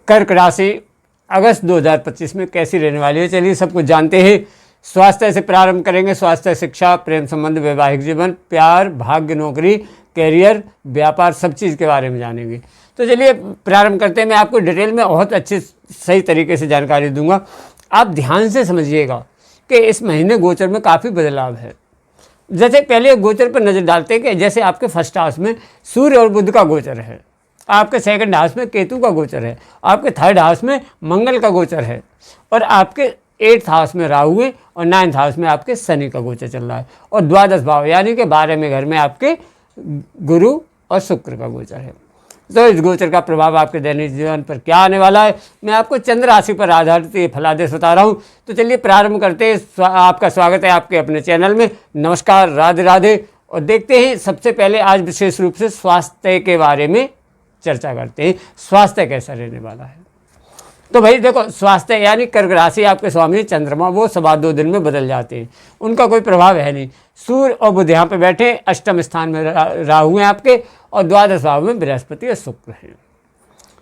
कर्क राशि अगस्त 2025 में कैसी रहने वाली है, चलिए सब कुछ जानते हैं। स्वास्थ्य से प्रारंभ करेंगे। स्वास्थ्य, शिक्षा, प्रेम संबंध, वैवाहिक जीवन, प्यार, भाग्य, नौकरी, कैरियर, व्यापार, सब चीज़ के बारे में जानेंगे। तो चलिए प्रारंभ करते हैं। मैं आपको डिटेल में बहुत अच्छे सही तरीके से जानकारी दूंगा। आप ध्यान से समझिएगा कि इस महीने गोचर में काफ़ी बदलाव है। जैसे पहले गोचर पर नज़र डालते हैं कि जैसे आपके फर्स्ट हाउस में सूर्य और बुध का गोचर है, आपके सेकंड हाउस में केतु का गोचर है, आपके थर्ड हाउस में मंगल का गोचर है, और आपके 8th हाउस में राहु है, और 9th हाउस में आपके शनि का गोचर चल रहा है, और द्वादश भाव यानी कि 12वें घर में आपके गुरु और शुक्र का गोचर है। तो इस गोचर का प्रभाव आपके दैनिक जीवन पर क्या आने वाला है, मैं आपको चंद्र राशि पर आधारित ये फलादेश बता रहा हूँ। तो चलिए प्रारंभ करते हैं। आपका स्वागत है आपके अपने चैनल में। नमस्कार, राधे राधे। और देखते हैं सबसे पहले आज विशेष रूप से स्वास्थ्य के बारे में चर्चा करते हैं। स्वास्थ्य कैसा रहने वाला है, तो भाई देखो, स्वास्थ्य यानी कर्क राशि आपके स्वामी चंद्रमा वो 2.25 दिन में बदल जाते हैं, उनका कोई प्रभाव है नहीं। सूर्य और बुध यहाँ पे बैठे, अष्टम स्थान में राहु हैं आपके, और द्वादश भाव में बृहस्पति और शुक्र हैं।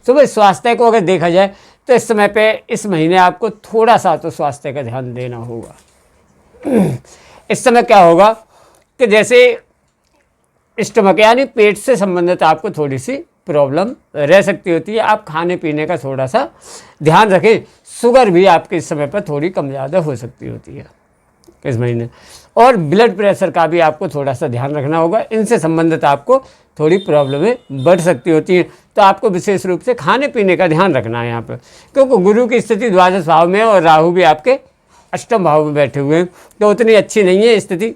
तो भाई स्वास्थ्य को अगर देखा जाए तो इस समय पे इस महीने आपको थोड़ा सा तो स्वास्थ्य का ध्यान देना होगा। इस समय क्या होगा कि जैसे स्टमक यानी पेट से संबंधित आपको थोड़ी सी प्रॉब्लम रह सकती होती है। आप खाने पीने का थोड़ा सा ध्यान रखें। शुगर भी आपके इस समय पर थोड़ी कम ज़्यादा हो सकती होती है इस महीने, और ब्लड प्रेशर का भी आपको थोड़ा सा ध्यान रखना होगा। इनसे संबंधित आपको थोड़ी प्रॉब्लमें बढ़ सकती होती हैं। तो आपको विशेष रूप से खाने पीने का ध्यान रखना है यहाँ पर, क्योंकि गुरु की स्थिति द्वादश भाव में और राहु भी आपके अष्टम भाव में बैठे हुए हैं, तो उतनी अच्छी नहीं है स्थिति।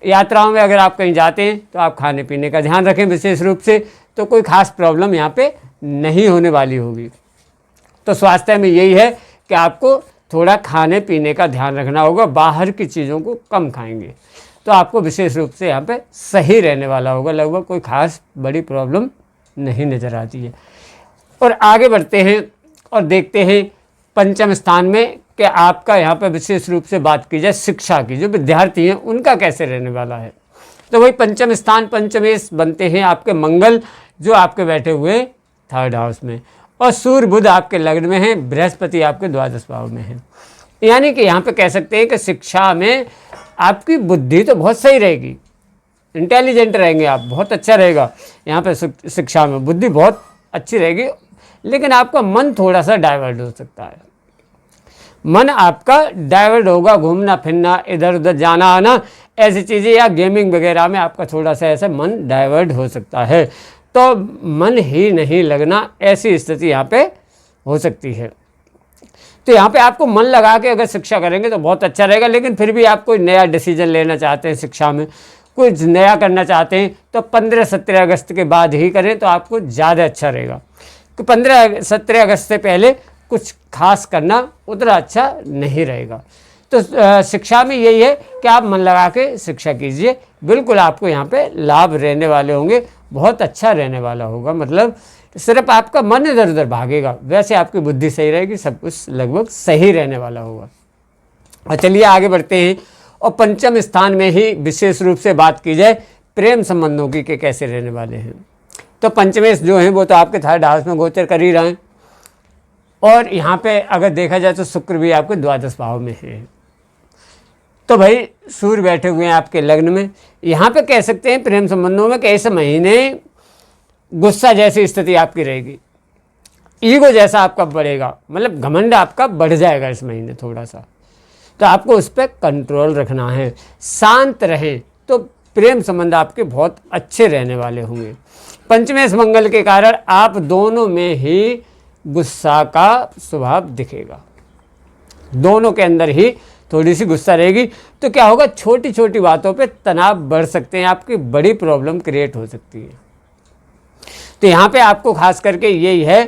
यात्राओं में अगर आप कहीं जाते हैं तो आप खाने पीने का ध्यान रखें विशेष रूप से, तो कोई खास प्रॉब्लम यहाँ पे नहीं होने वाली होगी। तो स्वास्थ्य में यही है कि आपको थोड़ा खाने पीने का ध्यान रखना होगा। बाहर की चीज़ों को कम खाएंगे तो आपको विशेष रूप से यहाँ पे सही रहने वाला होगा। लगभग कोई खास बड़ी प्रॉब्लम नहीं नज़र आती है। और आगे बढ़ते हैं और देखते हैं पंचम स्थान में कि आपका यहाँ पे विशेष रूप से बात की जाए शिक्षा की, जो विद्यार्थी हैं उनका कैसे रहने वाला है। तो वही पंचम स्थान, पंचमेश बनते हैं आपके मंगल, जो आपके बैठे हुए थर्ड हाउस में, और सूर्य बुध आपके लग्न में हैं, बृहस्पति आपके द्वादश भाव में हैं। यानी कि यहाँ पे कह सकते हैं कि शिक्षा में आपकी बुद्धि तो बहुत सही रहेगी, इंटेलिजेंट रहेंगे आप, बहुत अच्छा रहेगा। यहाँ पे शिक्षा में बुद्धि बहुत अच्छी रहेगी, लेकिन आपका मन थोड़ा सा डाइवर्ट हो सकता है। मन आपका डाइवर्ट होगा, घूमना फिरना, इधर उधर जाना आना, ऐसी चीज़ें, या गेमिंग वगैरह में आपका थोड़ा सा ऐसा मन डाइवर्ट हो सकता है। तो मन ही नहीं लगना, ऐसी स्थिति यहाँ पे हो सकती है। तो यहाँ पे आपको मन लगा के अगर शिक्षा करेंगे तो बहुत अच्छा रहेगा। लेकिन फिर भी आप कोई नया डिसीजन लेना चाहते हैं, शिक्षा में कुछ नया करना चाहते हैं, तो 15-17 अगस्त के बाद ही करें तो आपको ज़्यादा अच्छा रहेगा। तो 15-17 अगस्त से पहले कुछ खास करना उतना अच्छा नहीं रहेगा। तो शिक्षा में यही है कि आप मन लगा के शिक्षा कीजिए, बिल्कुल आपको यहाँ पे लाभ रहने वाले होंगे, बहुत अच्छा रहने वाला होगा। मतलब सिर्फ आपका मन इधर उधर भागेगा, वैसे आपकी बुद्धि सही रहेगी, सब कुछ लगभग सही रहने वाला होगा। और चलिए आगे बढ़ते हैं। और पंचम स्थान में ही विशेष रूप से बात की जाए प्रेम संबंधों की के कैसे रहने वाले हैं, तो पंचमेश जो हैं वो तो आपके थर्ड हाउस में गोचर कर ही रहे हैं, और यहाँ पे अगर देखा जाए तो शुक्र भी आपके द्वादश भाव में है। तो भाई सूर्य बैठे हुए हैं आपके लग्न में। यहाँ पे कह सकते हैं प्रेम संबंधों में कि इस महीने गुस्सा जैसी स्थिति आपकी रहेगी, ईगो जैसा आपका बढ़ेगा, मतलब घमंड आपका बढ़ जाएगा इस महीने थोड़ा सा। तो आपको उस पर कंट्रोल रखना है, शांत रहें, तो प्रेम संबंध आपके बहुत अच्छे रहने वाले होंगे। पंचमेश मंगल के कारण आप दोनों में ही गुस्सा का स्वभाव दिखेगा, दोनों के अंदर ही थोड़ी सी गुस्सा रहेगी। तो क्या होगा, छोटी छोटी बातों पे तनाव बढ़ सकते हैं, आपकी बड़ी प्रॉब्लम क्रिएट हो सकती है। तो यहाँ पे आपको खास करके यही है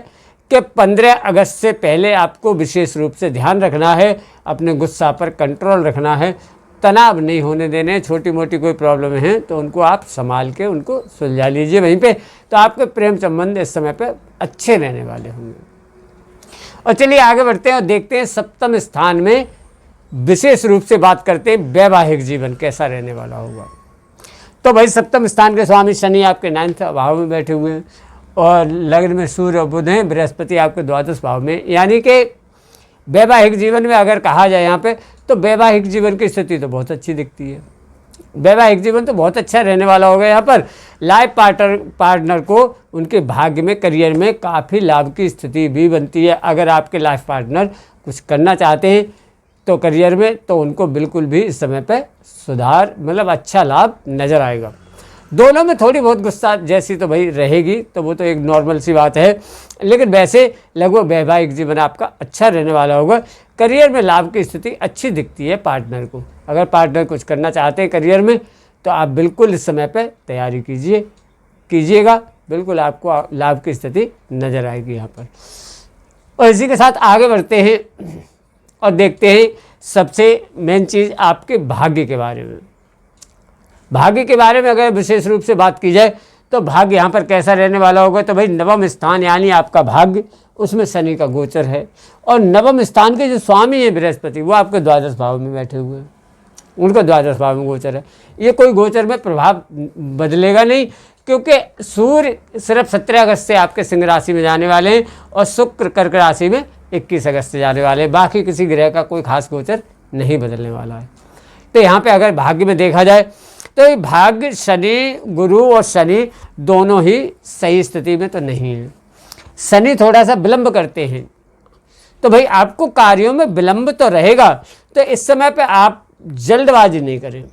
कि 15 अगस्त से पहले आपको विशेष रूप से ध्यान रखना है, अपने गुस्सा पर कंट्रोल रखना है, तनाव नहीं होने देने। छोटी मोटी कोई प्रॉब्लम है तो उनको आप संभाल के उनको सुलझा लीजिए वहीं पे, तो आपके प्रेम संबंध इस समय पे अच्छे रहने वाले होंगे। और चलिए आगे बढ़ते हैं और देखते हैं सप्तम स्थान में विशेष रूप से बात करते हैं वैवाहिक जीवन कैसा रहने वाला होगा। तो भाई सप्तम स्थान के स्वामी शनि आपके 9th भाव में बैठे हुए हैं, और लग्न में सूर्य और बुध हैं, बृहस्पति आपके द्वादश भाव में, यानी कि वैवाहिक जीवन में अगर कहा जाए यहाँ पे तो वैवाहिक जीवन की स्थिति तो बहुत अच्छी दिखती है। वैवाहिक जीवन तो बहुत अच्छा रहने वाला होगा। यहाँ पर लाइफ पार्टनर को उनके भाग्य में, करियर में काफ़ी लाभ की स्थिति भी बनती है। अगर आपके लाइफ पार्टनर कुछ करना चाहते हैं तो करियर में, तो उनको बिल्कुल भी इस समय पे सुधार मतलब अच्छा लाभ नज़र आएगा। दोनों में थोड़ी बहुत गुस्सा जैसी तो भाई रहेगी, तो वो तो एक नॉर्मल सी बात है, लेकिन वैसे लगभग वैवाहिक जीवन आपका अच्छा रहने वाला होगा। करियर में लाभ की स्थिति अच्छी दिखती है पार्टनर को। अगर पार्टनर कुछ करना चाहते हैं करियर में तो आप बिल्कुल इस समय पे तैयारी कीजिएगा, बिल्कुल आपको लाभ की स्थिति नज़र आएगी यहाँ पर। और इसी के साथ आगे बढ़ते हैं और देखते हैं सबसे मेन चीज़ आपके भाग्य के बारे में। भाग्य के बारे में अगर विशेष रूप से बात की जाए तो भाग्य यहाँ पर कैसा रहने वाला होगा, तो भाई नवम स्थान यानी आपका भाग्य, उसमें शनि का गोचर है और नवम स्थान के जो स्वामी हैं बृहस्पति, वो आपके द्वादश भाव में बैठे हुए हैं, उनका द्वादश भाव में गोचर है। ये कोई गोचर में प्रभाव बदलेगा नहीं, क्योंकि सूर्य सिर्फ 17 अगस्त से आपके सिंह राशि में जाने वाले हैं और शुक्र कर्क राशि में 21 अगस्त से जाने वाले हैं। बाकी किसी ग्रह का कोई खास गोचर नहीं बदलने वाला है। तो यहाँ पे अगर भाग्य में देखा जाए तो ये भाग्य शनि, गुरु और शनि दोनों ही सही स्थिति में तो नहीं है। शनि थोड़ा सा विलंब करते हैं, तो भाई आपको कार्यों में विलंब तो रहेगा, तो इस समय पे आप जल्दबाजी नहीं करें,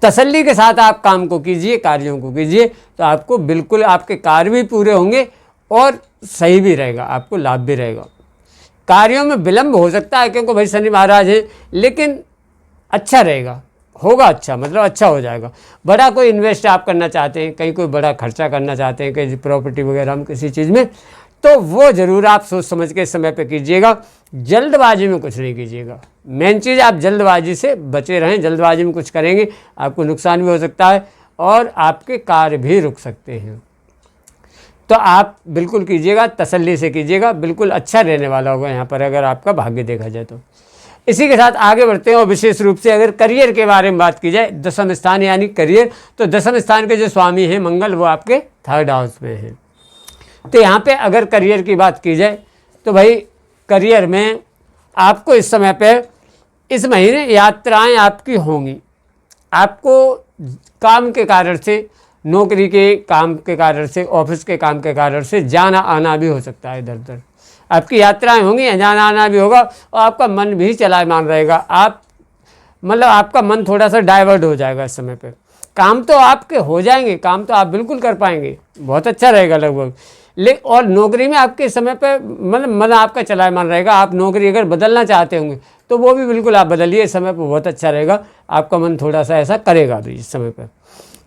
तसल्ली के साथ आप काम को कीजिए, कार्यों को कीजिए, तो आपको बिल्कुल आपके कार्य भी पूरे होंगे और सही भी रहेगा, आपको लाभ भी रहेगा। कार्यों में विलंब हो सकता है क्योंकि भाई शनि महाराज हैं, लेकिन अच्छा रहेगा, होगा अच्छा, मतलब अच्छा हो जाएगा। बड़ा कोई इन्वेस्ट आप करना चाहते हैं, कहीं कोई बड़ा खर्चा करना चाहते हैं, कहीं प्रॉपर्टी वगैरह हम किसी चीज़ में, तो वो ज़रूर आप सोच समझ के समय पे कीजिएगा, जल्दबाजी में कुछ नहीं कीजिएगा। मेन चीज़ आप जल्दबाजी से बचे रहें, जल्दबाजी में कुछ करेंगे आपको नुकसान भी हो सकता है और आपके कार्य भी रुक सकते हैं। तो आप बिल्कुल कीजिएगा, तसल्ली से कीजिएगा, बिल्कुल अच्छा रहने वाला होगा यहाँ पर अगर आपका भाग्य देखा जाए तो। इसी के साथ आगे बढ़ते हैं और विशेष रूप से अगर करियर के बारे में बात की जाए, दशम स्थान यानी करियर, तो दशम स्थान के जो स्वामी हैं मंगल, वो आपके 3rd हाउस में हैं। तो यहाँ पे अगर करियर की बात की जाए तो भाई करियर में आपको इस समय पे, इस महीने यात्राएं आपकी होंगी। आपको काम के कारण से, नौकरी के काम के कारण से, ऑफिस के काम के कारण से जाना आना भी हो सकता है इधर उधर। आपकी यात्राएं होंगी, जाना आना भी होगा और आपका मन भी चलायमान रहेगा। आप मतलब आपका मन थोड़ा सा डाइवर्ट हो जाएगा इस समय पे। काम तो आपके हो जाएंगे, काम तो आप बिल्कुल कर पाएंगे, बहुत अच्छा रहेगा लगभग। और नौकरी में आपके समय पे मतलब मन आपका चलायमान रहेगा। आप नौकरी अगर बदलना चाहते होंगे तो वो भी बिल्कुल आप बदलिए, इस समय पे बहुत अच्छा रहेगा। आपका मन थोड़ा सा ऐसा करेगा भी इस समय पे।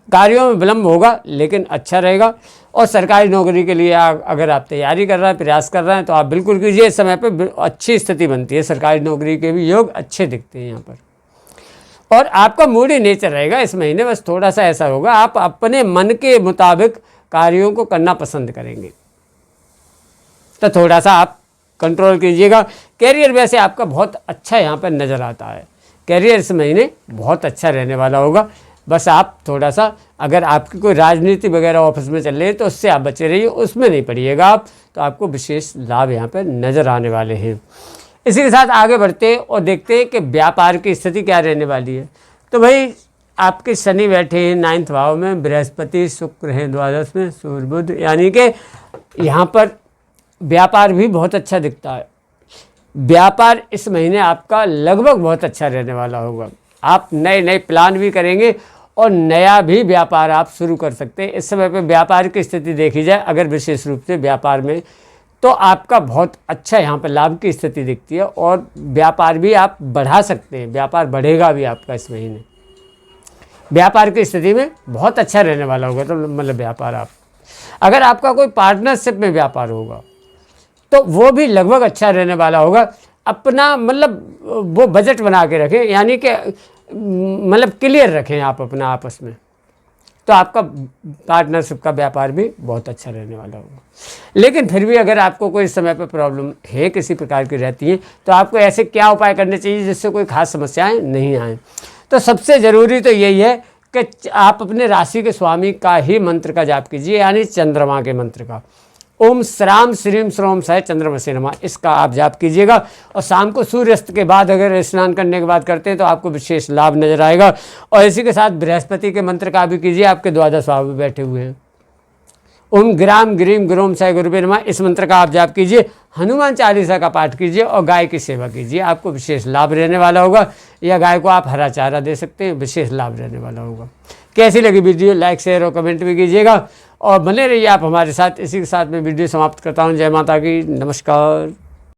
कार्यों में विलंब होगा लेकिन अच्छा रहेगा। और सरकारी नौकरी के लिए अगर आप तैयारी कर रहे हैं, प्रयास कर रहे हैं, तो आप बिल्कुल कीजिए। इस समय पे अच्छी स्थिति बनती है, सरकारी नौकरी के भी योग अच्छे दिखते हैं यहाँ पर। और आपका मूडी नेचर रहेगा इस महीने, बस थोड़ा सा ऐसा होगा, आप अपने मन के मुताबिक कार्यों को करना पसंद करेंगे, तो थोड़ा सा आप कंट्रोल कीजिएगा। कैरियर वैसे आपका बहुत अच्छा यहाँ पर नज़र आता है, कैरियर इस महीने बहुत अच्छा रहने वाला होगा। बस आप थोड़ा सा, अगर आपकी कोई राजनीति वगैरह ऑफिस में चल रही है तो उससे आप बचे रहिए, उसमें नहीं पड़िएगा आप, तो आपको विशेष लाभ यहाँ पर नज़र आने वाले हैं। इसी के साथ आगे बढ़ते हैं और देखते हैं कि व्यापार की स्थिति क्या रहने वाली है। तो भाई आपके शनि बैठे हैं 9th भाव में, बृहस्पति शुक्र हैं द्वादश में, सूर्य बुध, यानी कि यहाँ पर व्यापार भी बहुत अच्छा दिखता है। व्यापार इस महीने आपका लगभग बहुत अच्छा रहने वाला होगा। आप नए नए प्लान भी करेंगे और नया भी व्यापार आप शुरू कर सकते हैं। इस समय पे व्यापार की स्थिति देखी जाए अगर विशेष रूप से व्यापार में, तो आपका बहुत अच्छा यहाँ पर लाभ की स्थिति दिखती है और व्यापार भी आप बढ़ा सकते हैं, व्यापार बढ़ेगा भी आपका इस महीने। व्यापार की स्थिति में बहुत अच्छा रहने वाला होगा। तो मतलब व्यापार आप, अगर आपका कोई पार्टनरशिप में व्यापार होगा तो वो भी लगभग अच्छा रहने वाला होगा। अपना मतलब वो बजट बना के रखें, यानी कि मतलब क्लियर रखें आप अपना आपस में, तो आपका पार्टनरशिप का व्यापार भी बहुत अच्छा रहने वाला होगा। लेकिन फिर भी अगर आपको कोई समय पर प्रॉब्लम है किसी प्रकार की रहती है, तो आपको ऐसे क्या उपाय करने चाहिए जिससे कोई खास समस्याएं नहीं आएँ। तो सबसे ज़रूरी तो यही है कि आप अपने राशि के स्वामी का ही मंत्र का जाप कीजिए, यानी चंद्रमा के मंत्र का। ओम श्राम श्रीम श्रोम सह चंद्रमसे नमः, इसका आप जाप कीजिएगा। और शाम को सूर्यास्त के बाद अगर स्नान करने के बाद करते हैं तो आपको विशेष लाभ नजर आएगा। और इसी के साथ बृहस्पति के मंत्र का भी कीजिए, आपके द्वादश भाव में बैठे हुए हैं। ओम ग्राम ग्रीम गुरोम साई गुरुवे नमः, इस मंत्र का आप जाप कीजिए। हनुमान चालीसा का पाठ कीजिए और गाय की सेवा कीजिए, आपको विशेष लाभ रहने वाला होगा। या गाय को आप हरा चारा दे सकते हैं, विशेष लाभ रहने वाला होगा। कैसी लगी वीडियो, लाइक शेयर और कमेंट भी कीजिएगा और बने रहिए आप हमारे साथ। इसी के साथ मैं वीडियो समाप्त करता हूँ। जय माता की, नमस्कार।